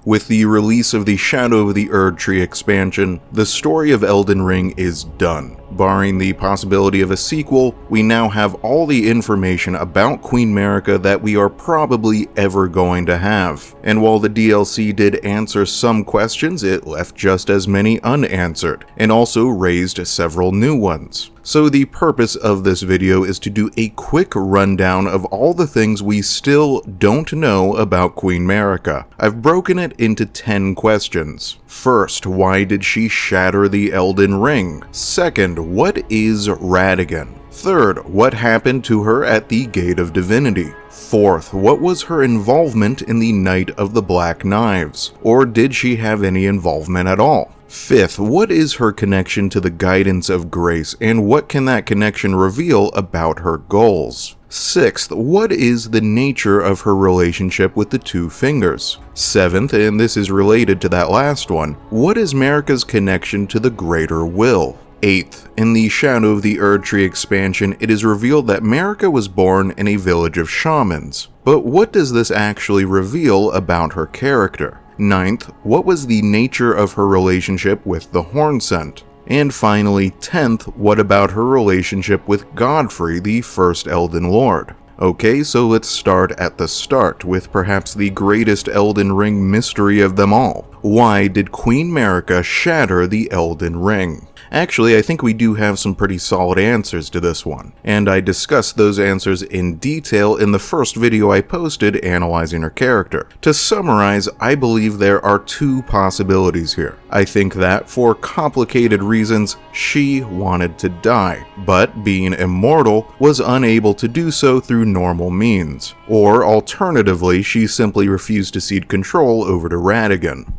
With the release of the Shadow of the Erdtree expansion, the story of Elden Ring is done. Barring the possibility of a sequel, we now have all the information about Queen Marika that we are probably ever going to have. And while the DLC did answer some questions, it left just as many unanswered, and also raised several new ones. So the purpose of this video is to do a quick rundown of all the things we still don't know about Queen Marika. I've broken it into 10 questions. First, why did she shatter the Elden Ring? Second, what is Radagon? Third, what happened to her at the Gate of Divinity? Fourth, what was her involvement in the Night of the Black Knives? Or did she have any involvement at all? Fifth, what is her connection to the guidance of grace, and what can that connection reveal about her goals? Sixth, what is the nature of her relationship with the two fingers? Seventh, and this is related to that last one, what is Marika's connection to the greater will? Eighth, in the Shadow of the Erdtree expansion, it is revealed that Marika was born in a village of shamans. But what does this actually reveal about her character? Ninth, what was the nature of her relationship with the Hornsent? And finally, 10th, what about her relationship with Godfrey, the first Elden Lord? Okay, so let's start at the start with perhaps the greatest Elden Ring mystery of them all. Why did Queen Marika shatter the Elden Ring? Actually, I think we do have some pretty solid answers to this one, and I discussed those answers in detail in the first video I posted analyzing her character. To summarize, I believe there are two possibilities here. I think that, for complicated reasons, she wanted to die, but being immortal, was unable to do so through normal means. Or alternatively, she simply refused to cede control over to Radagon.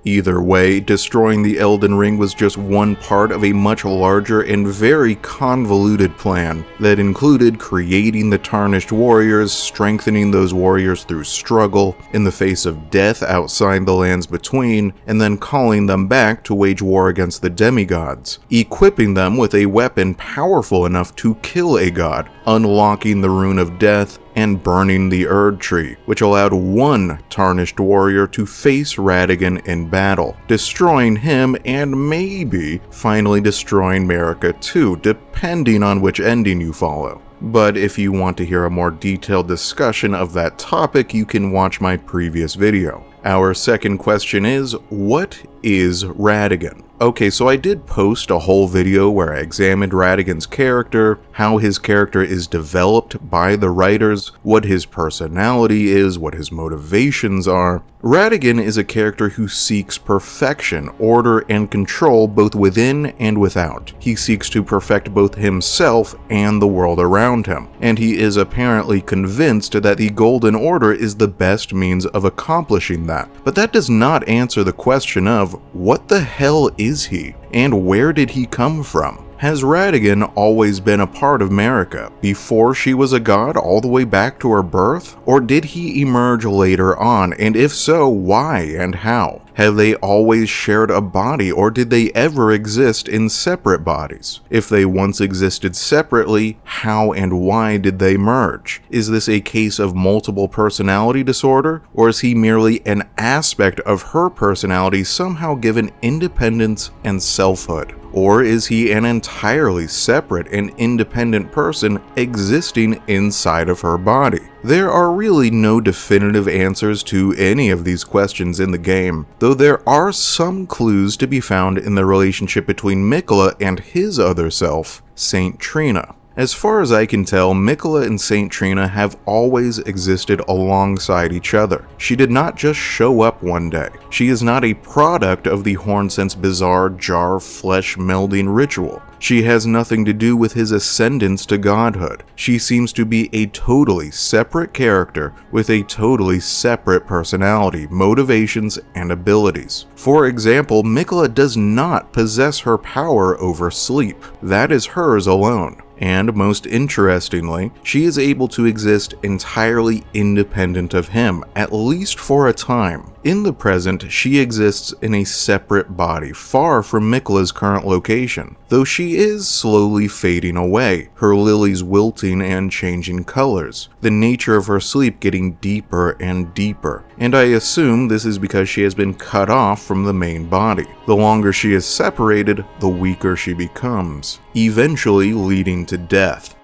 Either way, destroying the Elden Ring was just one part of a much larger and very convoluted plan that included creating the Tarnished Warriors, strengthening those warriors through struggle in the face of death outside the lands between, and then calling them back to wage war against the demigods, equipping them with a weapon powerful enough to kill a god, unlocking the Rune of Death, and burning the Erdtree, which allowed one Tarnished Warrior to face Radagon in battle, destroying him and maybe finally destroying Marika too, depending on which ending you follow. But if you want to hear a more detailed discussion of that topic, you can watch my previous video. Our second question is, what is Radagon? Okay, so I did post a whole video where I examined Radagon's character, how his character is developed by the writers, what his personality is, what his motivations are. Radagon is a character who seeks perfection, order, and control both within and without. He seeks to perfect both himself and the world around him, and he is apparently convinced that the Golden Order is the best means of accomplishing that. But that does not answer the question of, what the hell is he, and where did he come from? Has Radagon always been a part of Marika, before she was a god all the way back to her birth? Or did he emerge later on, and if so, why and how? Have they always shared a body, or did they ever exist in separate bodies? If they once existed separately, how and why did they merge? Is this a case of multiple personality disorder, or is he merely an aspect of her personality somehow given independence and selfhood? Or is he an entirely separate and independent person existing inside of her body? There are really no definitive answers to any of these questions in the game, though there are some clues to be found in the relationship between Miquella and his other self, Saint Trina. As far as I can tell, Miquella and Saint Trina have always existed alongside each other. She did not just show up one day. She is not a product of the Hornsent's bizarre jar flesh melding ritual. She has nothing to do with his ascendance to godhood. She seems to be a totally separate character with a totally separate personality, motivations, and abilities. For example, Miquella does not possess her power over sleep. That is hers alone. And most interestingly, she is able to exist entirely independent of him, at least for a time. In the present, she exists in a separate body, far from Mikla's current location, though she is slowly fading away, her lilies wilting and changing colors, the nature of her sleep getting deeper and deeper, and I assume this is because she has been cut off from the main body. The longer she is separated, the weaker she becomes, eventually leading to death.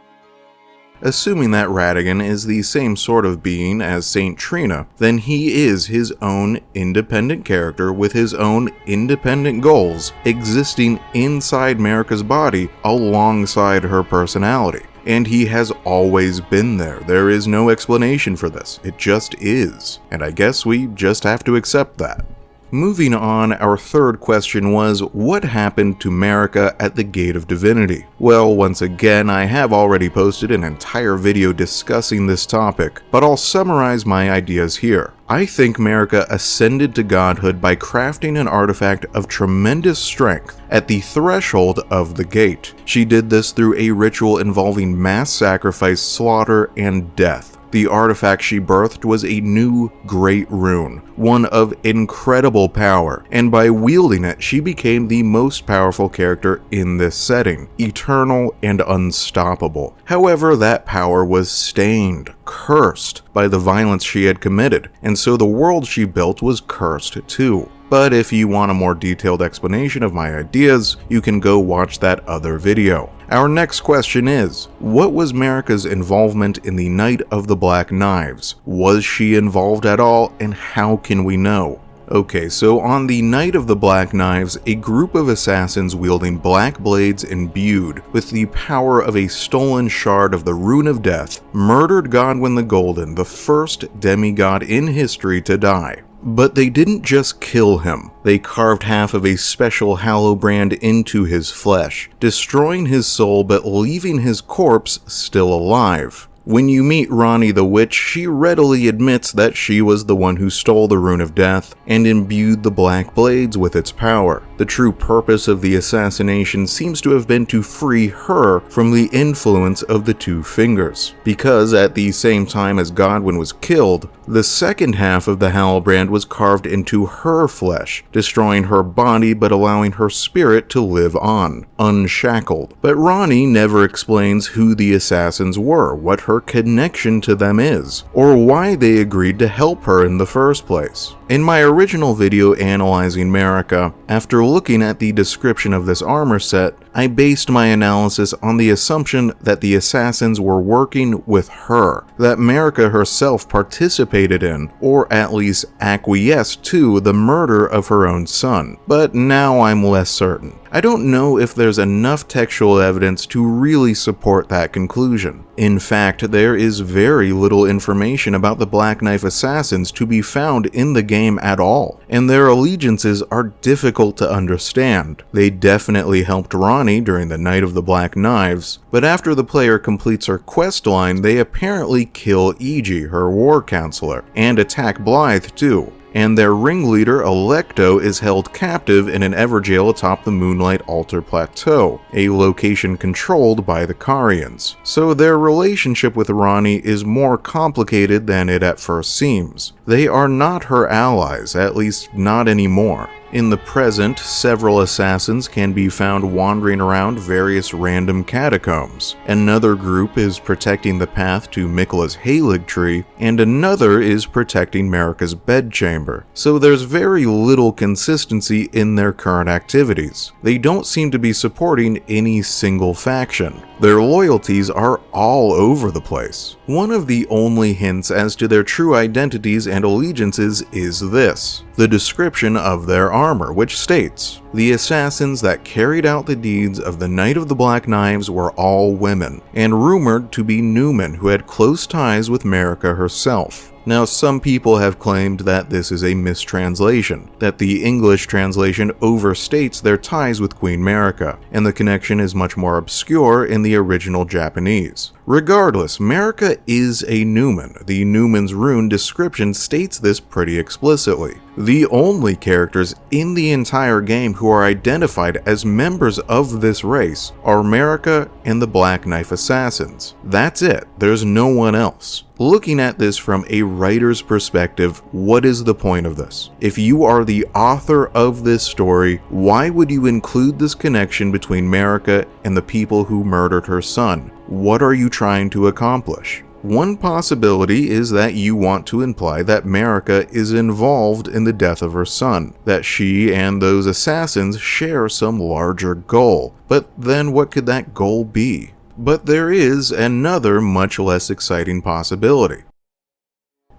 Assuming that Radagon is the same sort of being as Saint Trina, then he is his own independent character with his own independent goals existing inside Marika's body alongside her personality. And he has always been there. There is no explanation for this. It just is. And I guess we just have to accept that. Moving on, our third question was, what happened to Marika at the Gate of Divinity? Well, once again, I have already posted an entire video discussing this topic, but I'll summarize my ideas here. I think Marika ascended to godhood by crafting an artifact of tremendous strength at the threshold of the gate. She did this through a ritual involving mass sacrifice, slaughter, and death. The artifact she birthed was a new great rune, one of incredible power, and by wielding it, she became the most powerful character in this setting, eternal and unstoppable. However, that power was stained, cursed, by the violence she had committed, and so the world she built was cursed too. But if you want a more detailed explanation of my ideas, you can go watch that other video. Our next question is, what was Marika's involvement in the Night of the Black Knives? Was she involved at all, and how can we know? Okay, so on the Night of the Black Knives, a group of assassins wielding black blades imbued with the power of a stolen shard of the Rune of Death murdered Godwyn the Golden, the first demigod in history to die. But they didn't just kill him, they carved half of a special hallowbrand into his flesh, destroying his soul but leaving his corpse still alive. When you meet Ranni the Witch, she readily admits that she was the one who stole the Rune of Death and imbued the Black Blades with its power. The true purpose of the assassination seems to have been to free her from the influence of the Two Fingers, because at the same time as Godwyn was killed, the second half of the Hallowbrand was carved into her flesh, destroying her body but allowing her spirit to live on, unshackled. But Ranni never explains who the assassins were, what her connection to them is, or why they agreed to help her in the first place. In my original video analyzing Marika, after looking at the description of this armor set, I based my analysis on the assumption that the assassins were working with her, that Marika herself participated in, or at least acquiesced to, the murder of her own son. But now I'm less certain. I don't know if there's enough textual evidence to really support that conclusion. In fact, there is very little information about the Black Knife assassins to be found in the game at all, and their allegiances are difficult to understand. They definitely helped Ranni during the Night of the Black Knives, but after the player completes her quest line, they apparently kill Iji, her war counselor, and attack Blythe too. And their ringleader, Alecto, is held captive in an Everjail atop the Moonlight Altar Plateau, a location controlled by the Carians. So their relationship with Ranni is more complicated than it at first seems. They are not her allies, at least not anymore. In the present, several assassins can be found wandering around various random catacombs. Another group is protecting the path to Mikla's Halig tree, and another is protecting Marika's bedchamber. So there's very little consistency in their current activities. They don't seem to be supporting any single faction. Their loyalties are all over the place. One of the only hints as to their true identities and allegiances is this: the description of their armor, which states, "The assassins that carried out the deeds of the Night of the Black Knives were all women, and rumored to be Newmen who had close ties with Marika herself." Now, some people have claimed that this is a mistranslation, that the English translation overstates their ties with Queen Marika, and the connection is much more obscure in the original Japanese. Regardless, Marika is a Numen. The Numen's rune description states this pretty explicitly. The only characters in the entire game who are identified as members of this race are Marika and the Black Knife Assassins. That's it. There's no one else. Looking at this from a writer's perspective, what is the point of this? If you are the author of this story, why would you include this connection between Marika and the people who murdered her son? What are you trying to accomplish? One possibility is that you want to imply that Marika is involved in the death of her son, that she and those assassins share some larger goal. But then what could that goal be? But there is another much less exciting possibility.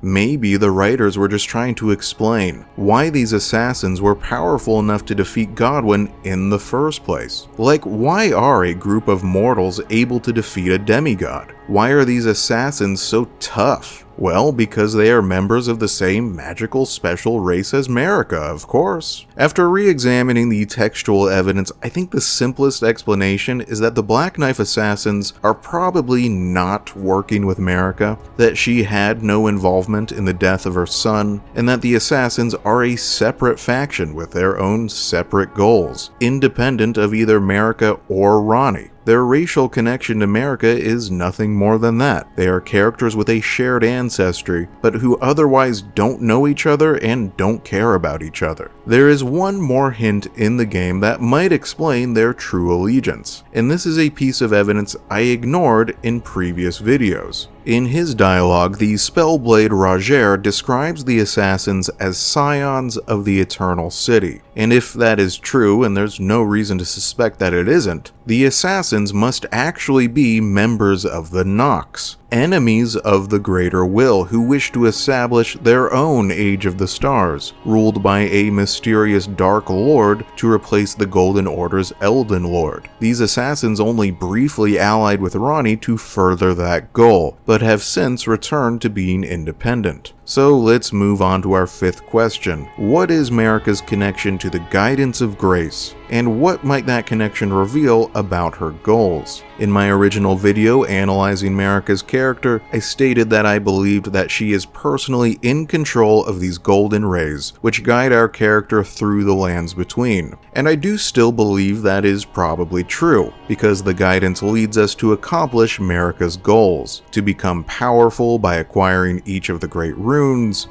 Maybe the writers were just trying to explain why these assassins were powerful enough to defeat Godwyn in the first place. Like, why are a group of mortals able to defeat a demigod? Why are these assassins so tough? Well, because they are members of the same magical special race as Marika, of course. After re-examining the textual evidence, I think the simplest explanation is that the Black Knife Assassins are probably not working with Marika, that she had no involvement in the death of her son, and that the assassins are a separate faction with their own separate goals, independent of either Marika or Ranni. Their racial connection to Marika is nothing more than that. They are characters with a shared ancestry, but who otherwise don't know each other and don't care about each other. There is one more hint in the game that might explain their true allegiance, and this is a piece of evidence I ignored in previous videos. In his dialogue, the Spellblade Roger describes the assassins as scions of the Eternal City, and if that is true, and there's no reason to suspect that it isn't, the assassins must actually be members of the Nox, enemies of the Greater Will who wish to establish their own Age of the Stars, ruled by a mysterious Dark Lord to replace the Golden Order's Elden Lord. These assassins only briefly allied with Ranni to further that goal, but have since returned to being independent. So let's move on to our fifth question. What is Marika's connection to the Guidance of Grace, and what might that connection reveal about her goals? In my original video analyzing Marika's character, I stated that I believed that she is personally in control of these golden rays, which guide our character through the lands between. And I do still believe that is probably true, because the guidance leads us to accomplish Marika's goals, to become powerful by acquiring each of the great runes,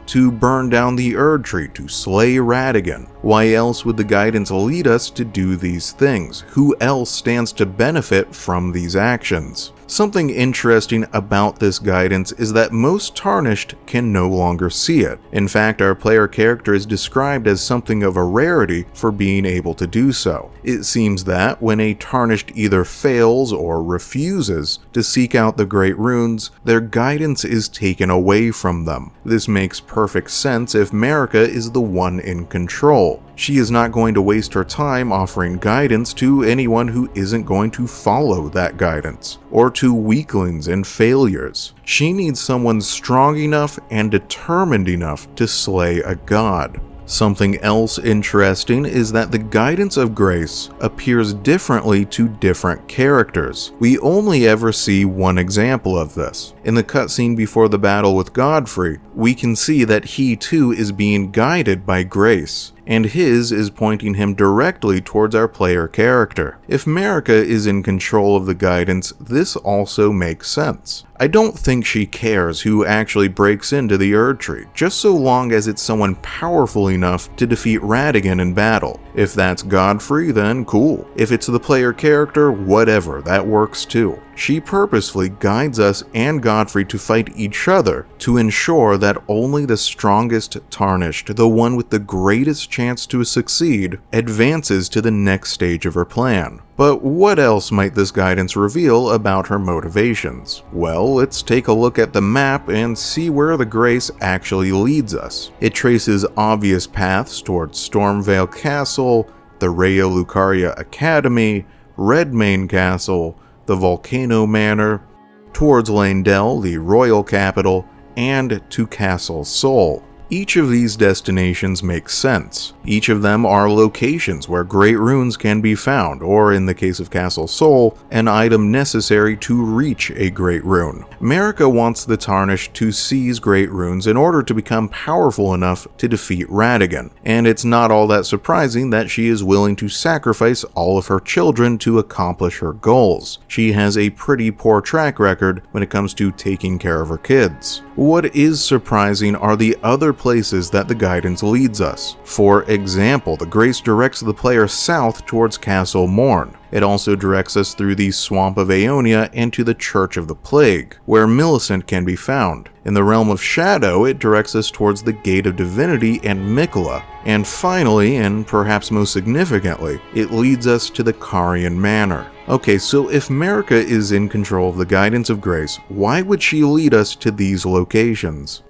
to burn down the Erd Tree to slay Radagon. Why else would the guidance lead us to do these things? Who else stands to benefit from these actions? Something interesting about this guidance is that most Tarnished can no longer see it. In fact, our player character is described as something of a rarity for being able to do so. It seems that when a Tarnished either fails or refuses to seek out the Great Runes, their guidance is taken away from them. This makes perfect sense if Marika is the one in control. She is not going to waste her time offering guidance to anyone who isn't going to follow that guidance, or to weaklings and failures. She needs someone strong enough and determined enough to slay a god. Something else interesting is that the Guidance of Grace appears differently to different characters. We only ever see one example of this. In the cutscene before the battle with Godfrey, we can see that he too is being guided by Grace, and his is pointing him directly towards our player character. If Marika is in control of the guidance, this also makes sense. I don't think she cares who actually breaks into the Erd Tree, just so long as it's someone powerful enough to defeat Radagon in battle. If that's Godfrey, then cool. If it's the player character, whatever, that works too. She purposefully guides us and Godfrey to fight each other to ensure that only the strongest Tarnished, the one with the greatest chance to succeed, advances to the next stage of her plan. But what else might this guidance reveal about her motivations? Well, let's take a look at the map and see where the Grace actually leads us. It traces obvious paths towards Stormvale Castle, the Raya Lucaria Academy, Redmane Castle, the Volcano Manor, towards Leyndell, the royal capital, and to Castle Sol. Each of these destinations makes sense. Each of them are locations where great runes can be found, or in the case of Castle Sol, an item necessary to reach a great rune. Marika wants the Tarnished to seize great runes in order to become powerful enough to defeat Radagon, and it's not all that surprising that she is willing to sacrifice all of her children to accomplish her goals. She has a pretty poor track record when it comes to taking care of her kids. What is surprising are the other places that the guidance leads us. For example, the Grace directs the player south towards Castle Morn. It also directs us through the Swamp of Aeonia and to the Church of the Plague, where Millicent can be found. In the Realm of Shadow, it directs us towards the Gate of Divinity and Mikola. And finally, and perhaps most significantly, it leads us to the Carian Manor. Okay, so if Marika is in control of the Guidance of Grace, why would she lead us to these locations?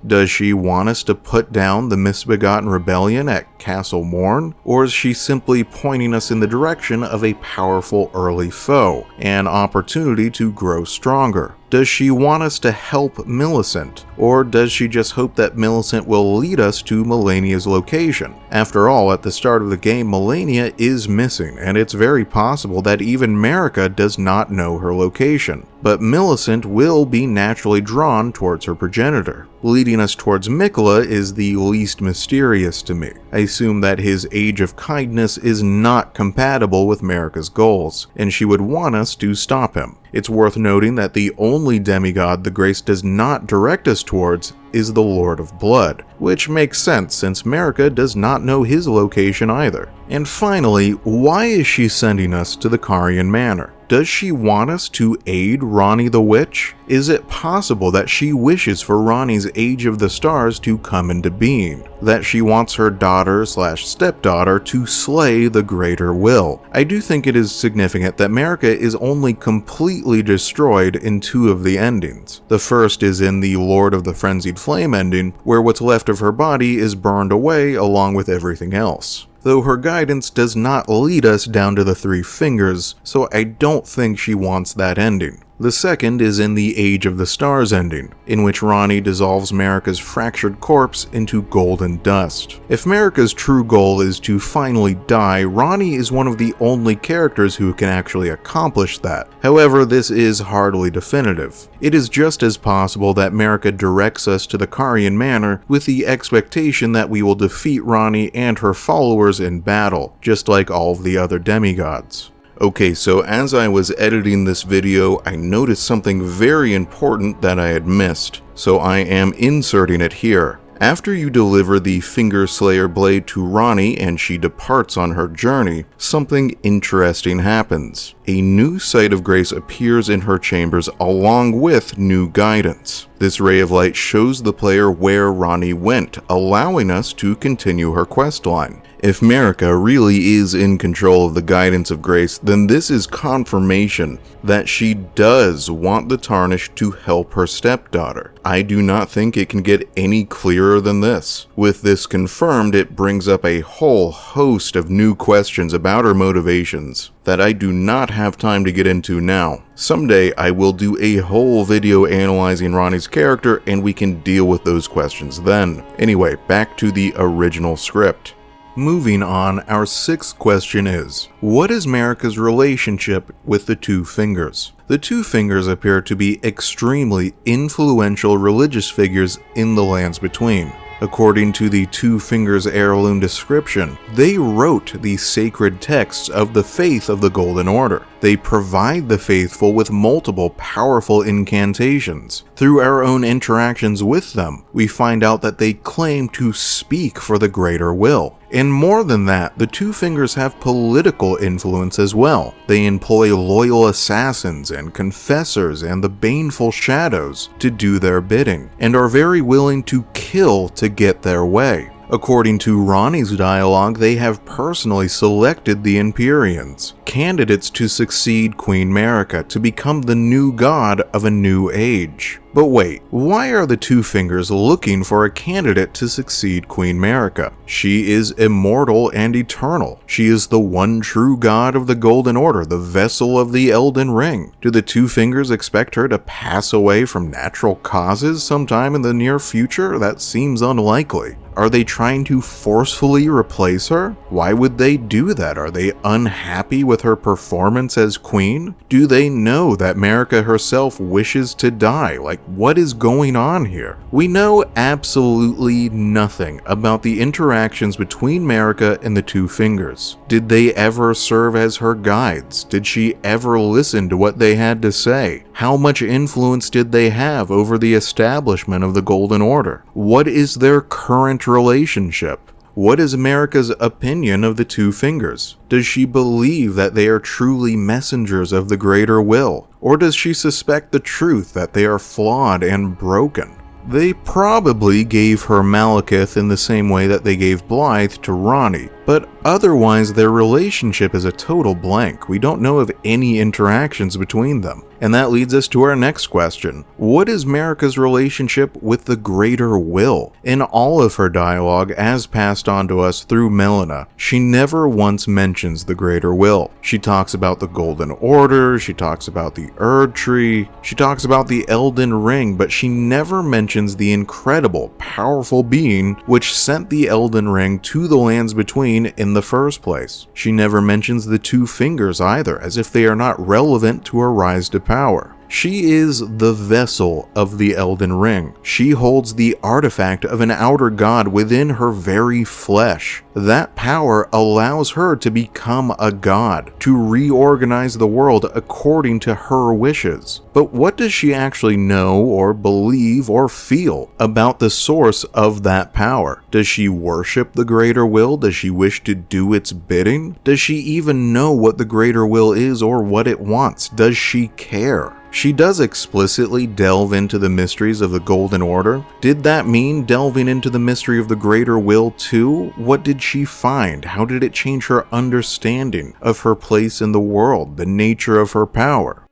Does she want us to put down the Misbegotten Rebellion at Castle Morn, or is she simply pointing us in the direction of a powerful early foe, an opportunity to grow stronger? Does she want us to help Millicent, or does she just hope that Millicent will lead us to Melania's location? After all, at the start of the game, Melania is missing, and it's very possible that even Marika does not know her location. But Millicent will be naturally drawn towards her progenitor. Leading us towards Mikola is the least mysterious to me. I assume that his Age of Kindness is not compatible with Marika's goals, and she would want us to stop him. It's worth noting that the only demigod the Grace does not direct us towards is the Lord of Blood, which makes sense since Marika does not know his location either. And finally, why is she sending us to the Carian Manor? Does she want us to aid Ranni the Witch? Is it possible that she wishes for Ranni's Age of the Stars to come into being? That she wants her daughter/stepdaughter to slay the Greater Will? I do think it is significant that Marika is only completely destroyed in two of the endings. The first is in the Lord of the Frenzied Flame ending, where what's left of her body is burned away along with everything else. Though her guidance does not lead us down to the Three Fingers, so I don't think she wants that ending. The second is in the Age of the Stars ending, in which Ranni dissolves Marika's fractured corpse into golden dust. If Marika's true goal is to finally die, Ranni is one of the only characters who can actually accomplish that. However, this is hardly definitive. It is just as possible that Marika directs us to the Carian Manor with the expectation that we will defeat Ranni and her followers in battle, just like all of the other demigods. Okay, so as I was editing this video, I noticed something very important that I had missed, so I am inserting it here. After you deliver the Finger Slayer blade to Ranni and she departs on her journey, something interesting happens. A new Sight of Grace appears in her chambers along with new guidance. This ray of light shows the player where Ranni went, allowing us to continue her questline. If Marika really is in control of the Guidance of Grace, then this is confirmation that she does want the Tarnished to help her stepdaughter. I do not think it can get any clearer than this. With this confirmed, it brings up a whole host of new questions about her motivations that I do not have time to get into now. Someday I will do a whole video analyzing Ranni's character and we can deal with those questions then. Anyway, back to the original script. Moving on, our sixth question is, what is Marika's relationship with the Two Fingers? The Two Fingers appear to be extremely influential religious figures in the Lands Between. According to the Two Fingers heirloom description, they wrote the sacred texts of the faith of the Golden Order. They provide the faithful with multiple powerful incantations. Through our own interactions with them, we find out that they claim to speak for the Greater Will. And more than that, the Two Fingers have political influence as well. They employ loyal assassins and confessors and the baneful shadows to do their bidding, and are very willing to kill to get their way. According to Ranni's dialogue, they have personally selected the Empyreans, candidates to succeed Queen Marika to become the new god of a new age. But wait, why are the Two Fingers looking for a candidate to succeed Queen Marika? She is immortal and eternal. She is the one true god of the Golden Order, the vessel of the Elden Ring. Do the Two Fingers expect her to pass away from natural causes sometime in the near future? That seems unlikely. Are they trying to forcefully replace her? Why would they do that? Are they unhappy with her performance as queen? Do they know that Marika herself wishes to die? Like, what is going on here? We know absolutely nothing about the interactions between Marika and the Two Fingers. Did they ever serve as her guides? Did she ever listen to what they had to say? How much influence did they have over the establishment of the Golden Order? What is their current relationship? What is Marika's opinion of the Two Fingers? Does she believe that they are truly messengers of the greater will? Or does she suspect the truth that they are flawed and broken? They probably gave her Malekith in the same way that they gave Blythe to Ranni, but otherwise their relationship is a total blank. We don't know of any interactions between them. And that leads us to our next question. What is Marika's relationship with the greater will? In all of her dialogue, as passed on to us through Melina, she never once mentions the greater will. She talks about the Golden Order, she talks about the Erd Tree, she talks about the Elden Ring, but she never mentions the incredible, powerful being which sent the Elden Ring to the Lands Between in the first place. She never mentions the Two Fingers either, as if they are not relevant to her rise to power. She is the vessel of the Elden Ring. She holds the artifact of an outer god within her very flesh. That power allows her to become a god, to reorganize the world according to her wishes. But what does she actually know or believe or feel about the source of that power? Does she worship the greater will? Does she wish to do its bidding? Does she even know what the greater will is or what it wants? Does she care? She does explicitly delve into the mysteries of the Golden Order. Did that mean delving into the mystery of the greater will too? What did she find? How did it change her understanding of her place in the world, the nature of her power?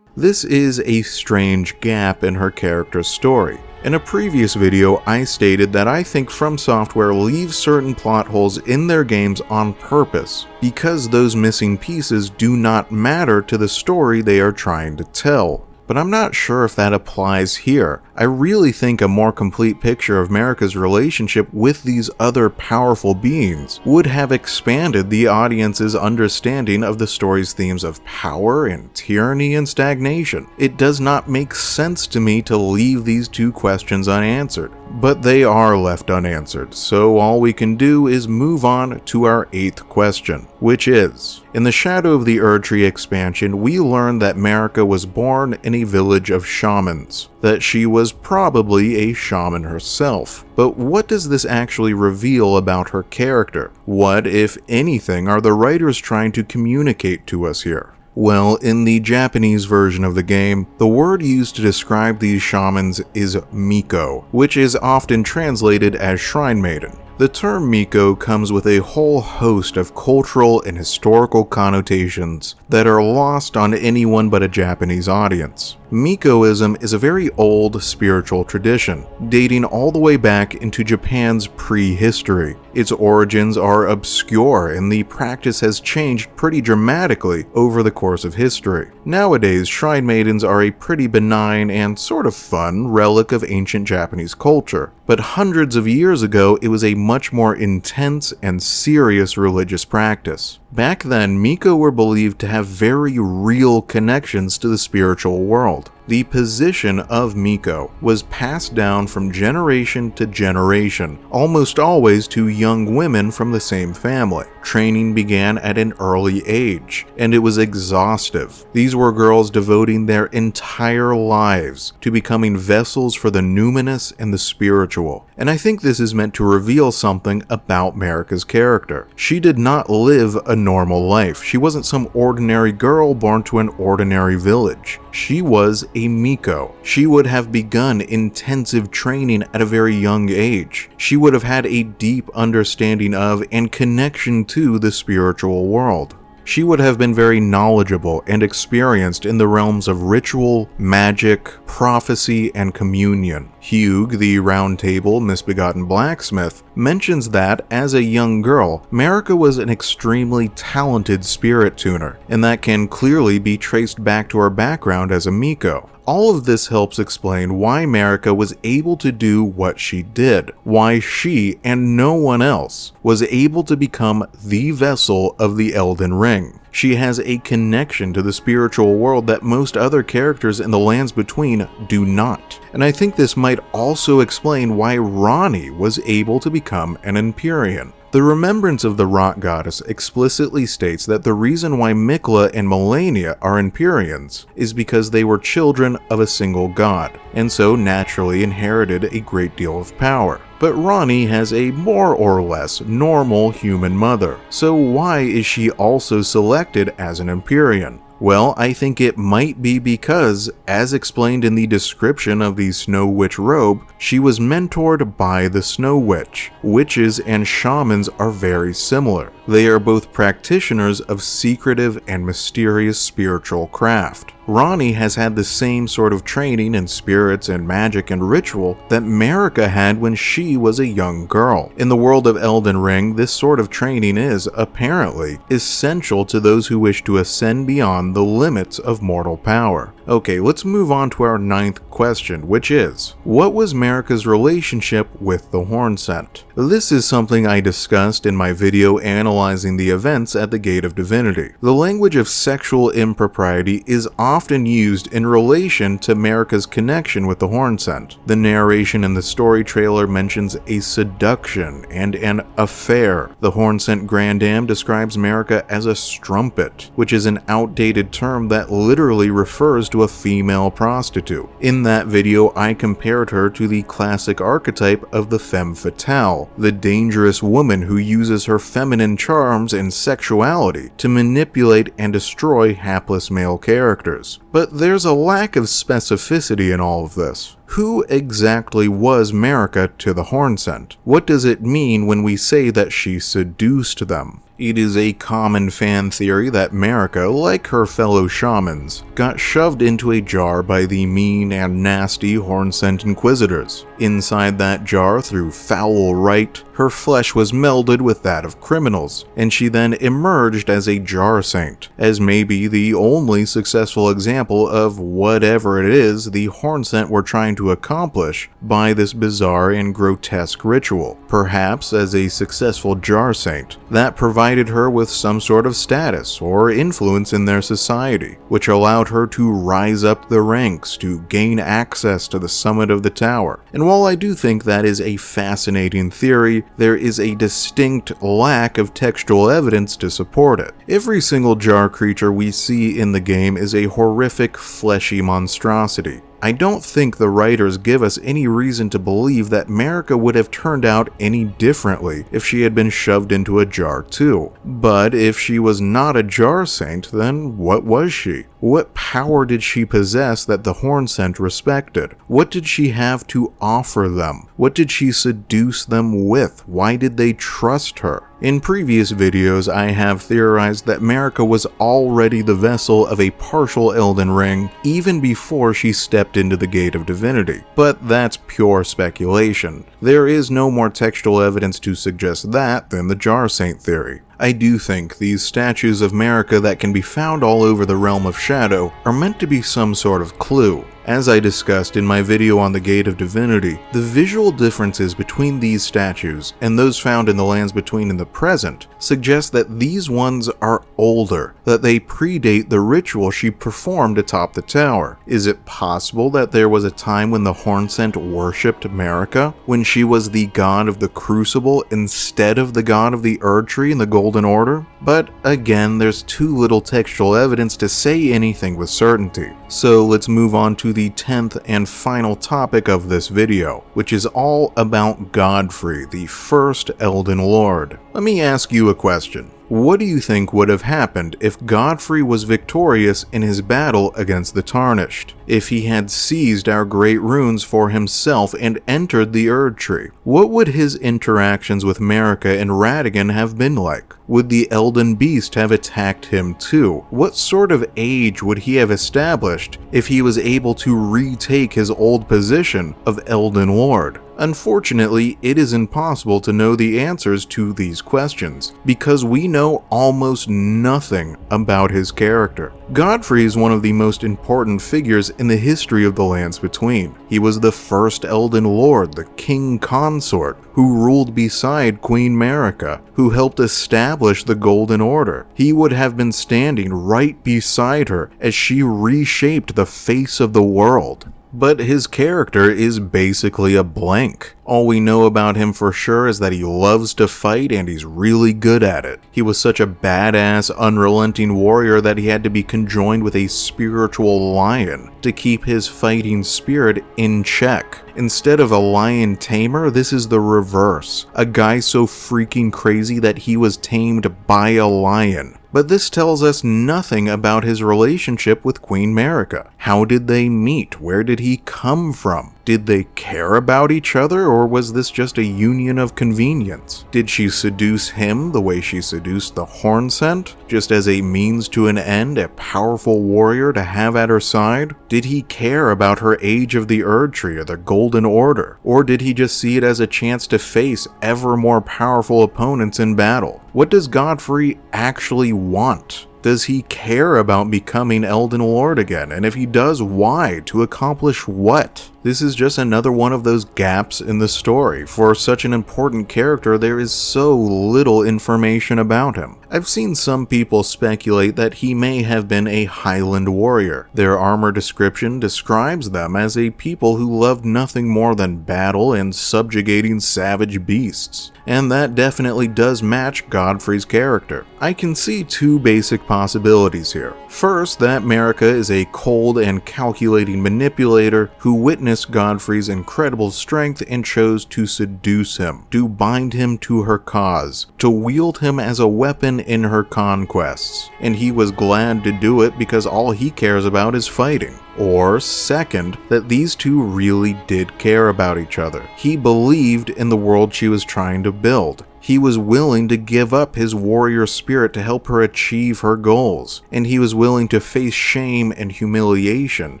This is a strange gap in her character's story. In a previous video, I stated that I think From Software leaves certain plot holes in their games on purpose, because those missing pieces do not matter to the story they are trying to tell. But I'm not sure if that applies here. I really think a more complete picture of Marika's relationship with these other powerful beings would have expanded the audience's understanding of the story's themes of power and tyranny and stagnation. It does not make sense to me to leave these two questions unanswered, but they are left unanswered, so all we can do is move on to our 8th question, which is, in the Shadow of the Erd Tree expansion, we learn that Marika was born in a village of shamans, that she was probably a shaman herself. But what does this actually reveal about her character? What, if anything, are the writers trying to communicate to us here? Well, in the Japanese version of the game, the word used to describe these shamans is Miko, which is often translated as Shrine Maiden. The term Miko comes with a whole host of cultural and historical connotations that are lost on anyone but a Japanese audience. Mikoism is a very old spiritual tradition, dating all the way back into Japan's prehistory. Its origins are obscure, and the practice has changed pretty dramatically over the course of history. Nowadays, shrine maidens are a pretty benign and sort of fun relic of ancient Japanese culture, but hundreds of years ago, it was a much more intense and serious religious practice. Back then, Miko were believed to have very real connections to the spiritual world. The position of Miko was passed down from generation to generation, almost always to young women from the same family. Training began at an early age, and it was exhaustive. These were girls devoting their entire lives to becoming vessels for the numinous and the spiritual. And I think this is meant to reveal something about Marika's character. She did not live a normal life. She wasn't some ordinary girl born to an ordinary village. She was a Miko. She would have begun intensive training at a very young age. She would have had a deep understanding of and connection to the spiritual world. she would have been very knowledgeable and experienced in the realms of ritual, magic, prophecy, and communion. Hugh, the Round Table misbegotten blacksmith, mentions that, as a young girl, Marika was an extremely talented spirit tuner, and that can clearly be traced back to her background as a Miko. All of this helps explain why Marika was able to do what she did, why she, and no one else, was able to become the vessel of the Elden Ring. She has a connection to the spiritual world that most other characters in the Lands Between do not. And I think this might also explain why Ranni was able to become an Empyrean. The Remembrance of the Rock Goddess explicitly states that the reason why Mikla and Melania are Empyreans is because they were children of a single god, and so naturally inherited a great deal of power. But Ranni has a more or less normal human mother, so why is she also selected as an Empyrean? Well, I think it might be because, as explained in the description of the Snow Witch robe, she was mentored by the Snow Witch. Witches and shamans are very similar. They are both practitioners of secretive and mysterious spiritual craft. Ranni has had the same sort of training in spirits and magic and ritual that Marika had when she was a young girl. In the world of Elden Ring, this sort of training is, apparently, essential to those who wish to ascend beyond the limits of mortal power. Okay, let's move on to our 9th question, which is, what was Marika's relationship with the Hornsent? This is something I discussed in my video analyzing the events at the Gate of Divinity. The language of sexual impropriety is often used in relation to Marika's connection with the Hornsent. The narration in the story trailer mentions a seduction and an affair. The Hornsent Grandam describes Marika as a strumpet, which is an outdated term that literally refers to a female prostitute. In that video, I compared her to the classic archetype of the femme fatale, the dangerous woman who uses her feminine charms and sexuality to manipulate and destroy hapless male characters. But there's a lack of specificity in all of this. Who exactly was Marika to the Hornsent? What does it mean when we say that she seduced them? It is a common fan theory that Marika, like her fellow shamans, got shoved into a jar by the mean and nasty Hornsent Inquisitors. Inside that jar, through foul rite, her flesh was melded with that of criminals, and she then emerged as a jar saint, as maybe the only successful example of whatever it is the Hornsent were trying to accomplish by this bizarre and grotesque ritual. Perhaps as a successful jar saint, that provided her with some sort of status or influence in their society, which allowed her to rise up the ranks to gain access to the summit of the tower. And while I do think that is a fascinating theory, there is a distinct lack of textual evidence to support it. Every single jar creature we see in the game is a horrific, fleshy monstrosity. I don't think the writers give us any reason to believe that Marika would have turned out any differently if she had been shoved into a jar too. But if she was not a jar saint, then what was she? What power did she possess that the Hornsent respected? What did she have to offer them? What did she seduce them with? Why did they trust her? In previous videos, I have theorized that Marika was already the vessel of a partial Elden Ring even before she stepped into the Gate of Divinity, but that's pure speculation. There is no more textual evidence to suggest that than the Jar Saint theory. I do think these statues of Marika that can be found all over the Realm of Shadow are meant to be some sort of clue. As I discussed in my video on the Gate of Divinity, the visual differences between these statues and those found in the Lands Between in the present suggest that these ones are older, that they predate the ritual she performed atop the tower. Is it possible that there was a time when the Hornsent worshipped Marika, when she was the god of the Crucible instead of the god of the Erdtree in the Golden Order? But again, there's too little textual evidence to say anything with certainty. So let's move on to the 10th and final topic of this video, which is all about Godfrey, the first Elden Lord. Let me ask you a question. What do you think would have happened if Godfrey was victorious in his battle against the Tarnished? If he had seized our great runes for himself and entered the Erdtree? What would his interactions with Marika and Radagon have been like? Would the Elden beast have attacked him too? What sort of age would he have established if he was able to retake his old position of Elden Lord? Unfortunately, it is impossible to know the answers to these questions, because we know almost nothing about his character. Godfrey is one of the most important figures in the history of the Lands Between. He was the first Elden Lord, the king consort, who ruled beside Queen Marika, who helped establish the Golden Order. He would have been standing right beside her as she reshaped the face of the world. But his character is basically a blank. All we know about him for sure is that he loves to fight and he's really good at it. He was such a badass, unrelenting warrior that he had to be conjoined with a spiritual lion to keep his fighting spirit in check. Instead of a lion tamer, this is the reverse. A guy so freaking crazy that he was tamed by a lion. But this tells us nothing about his relationship with Queen Marika. How did they meet? Where did he come from? Did they care about each other, or was this just a union of convenience? Did she seduce him the way she seduced the Hornsent, just as a means to an end, a powerful warrior to have at her side? Did he care about her age of the Erd Tree or the Golden Order? Or did he just see it as a chance to face ever more powerful opponents in battle? What does Godfrey actually want? Does he care about becoming Elden Lord again? And if he does, why? To accomplish what? This is just another one of those gaps in the story. For such an important character, there is so little information about him. I've seen some people speculate that he may have been a Highland warrior. Their armor description describes them as a people who loved nothing more than battle and subjugating savage beasts. And that definitely does match Godfrey's character. I can see two basic possibilities here. First, that Marika is a cold and calculating manipulator who witnessed Godfrey's incredible strength and chose to seduce him, to bind him to her cause, to wield him as a weapon in her conquests, and he was glad to do it because all he cares about is fighting. Or second, that these two really did care about each other. He believed in the world she was trying to build. He was willing to give up his warrior spirit to help her achieve her goals, and he was willing to face shame and humiliation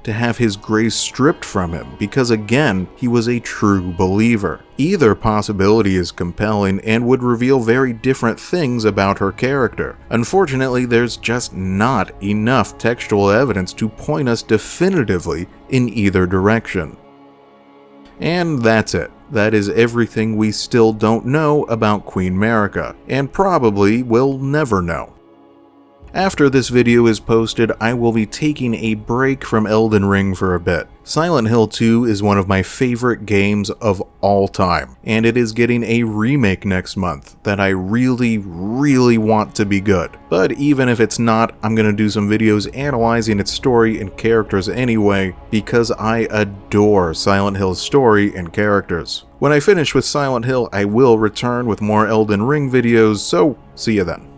to have his grace stripped from him because, again, he was a true believer. Either possibility is compelling and would reveal very different things about her character. Unfortunately, there's just not enough textual evidence to point us definitively in either direction. And that's it. That is everything we still don't know about Queen Marika, and probably will never know. After this video is posted, I will be taking a break from Elden Ring for a bit. Silent Hill 2 is one of my favorite games of all time, and it is getting a remake next month that I really want to be good. But even if it's not, I'm going to do some videos analyzing its story and characters anyway, because I adore Silent Hill's story and characters. When I finish with Silent Hill, I will return with more Elden Ring videos, so see you then.